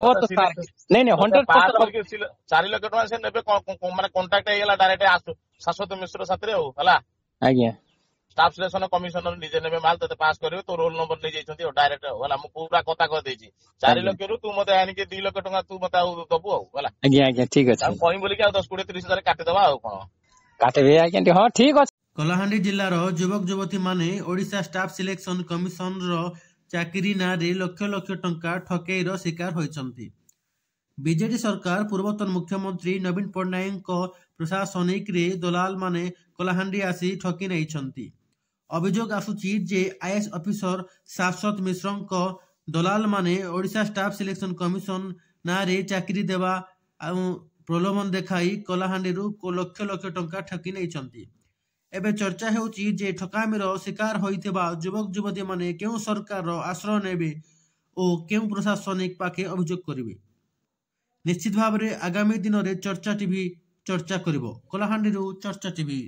ଓ ତ ସାର୍ ନାଇଁ ନାଇଁ 100% 4 ଲକ୍ଷ ଟଙ୍କା ସେ ନେବେ ମାନେ କଣ୍ଟାକ୍ଟ ହେଇଗଲା ଡାଇରେକ୍ଟ ଶାଶ୍ୱତ ମିଶ୍ର ସାଥିରେ ଆଉ ହେଲା। ଆଜ୍ଞା ଷ୍ଟାଫ ସିଲେକ୍ସନ କମିଶନର ନିଜେ ନେବେ ମାଲ ତତେ ପାସ୍ କରିବେ ତୋ ରୋଲ ନମ୍ବର ନେଇଯାଇଛନ୍ତି ଆଉ ଡାଇରେକ୍ଟ ଆଉ ହେଲା। ମୁଁ ପୁରା କଥା କହିଦେଇଛି 4 ଲକ୍ଷରୁ ତୁ ମତେ ଆଣିକି 2 ଲକ୍ଷ ଟଙ୍କା ତୁ ମତେ ଆଉ ଦବୁ ଆଉ ହେଲା। ଆଜ୍ଞା ଆଜ୍ଞା ଠିକ ଅଛି ତାକୁ କହିବି ବୋଲିକି ଆଉ 10, 20, 30 ହଜାର କାଟିଦବା ଆଉ କଣ। କାଟିବେ ଆଜ୍ଞା ହଁ ଠିକ ଅଛି। କଳାହାଣ୍ଡି ଜିଲ୍ଲାର ଯୁବକ ଯୁବତୀ ମାନେ ଓଡ଼ିଶା ଷ୍ଟାଫ ସିଲେକ୍ସନ କମିଶନର ଚାକିରି ନାଁରେ ଲକ୍ଷ ଲକ୍ଷ ଟଙ୍କା ଠକେଇର ଶିକାର ହୋଇଛନ୍ତି। ବିଜେଡି ସରକାର ପୂର୍ବତନ ମୁଖ୍ୟମନ୍ତ୍ରୀ ନବୀନ ପଟ୍ଟନାୟକଙ୍କ ପ୍ରଶାସନିକରେ ଦଲାଲ ମାନେ କଳାହାଣ୍ଡି ଆସି ଠକି ନେଇଛନ୍ତି। ଅଭିଯୋଗ ଆସୁଛି ଯେ ଆଇଏଏସ୍ ଅଫିସର ଶାଶ୍ୱତ ମିଶ୍ରଙ୍କ ଦଲାଲ ମାନେ ଓଡ଼ିଶା ଷ୍ଟାଫ ସିଲେକ୍ସନ କମିଶନ ନାଁରେ ଚାକିରି ଦେବା ଆଉ ପ୍ରଲୋଭନ ଦେଖାଇ କଳାହାଣ୍ଡିରୁ ଲକ୍ଷ ଲକ୍ଷ ଟଙ୍କା ଠକି ନେଇଛନ୍ତି। ଏବେ ଚର୍ଚ୍ଚା ହେଉଛି ଯେ ଠକାମିର ଶିକାର ହୋଇଥିବା ଯୁବକ ଯୁବତୀ ମାନେ କେଉଁ ସରକାରର ଆଶ୍ରୟ ନେବେ ଓ କେଉଁ ପ୍ରଶାସନିକ ପାଖେ ଅଭିଯୋଗ କରିବେ। ନିଶ୍ଚିତ ଭାବରେ ଆଗାମୀ ଦିନରେ ଚର୍ଚ୍ଚା ଟିଭି ଚର୍ଚ୍ଚା କରିବ। କଳାହାଣ୍ଡିରୁ ଚର୍ଚ୍ଚା ଟିଭି।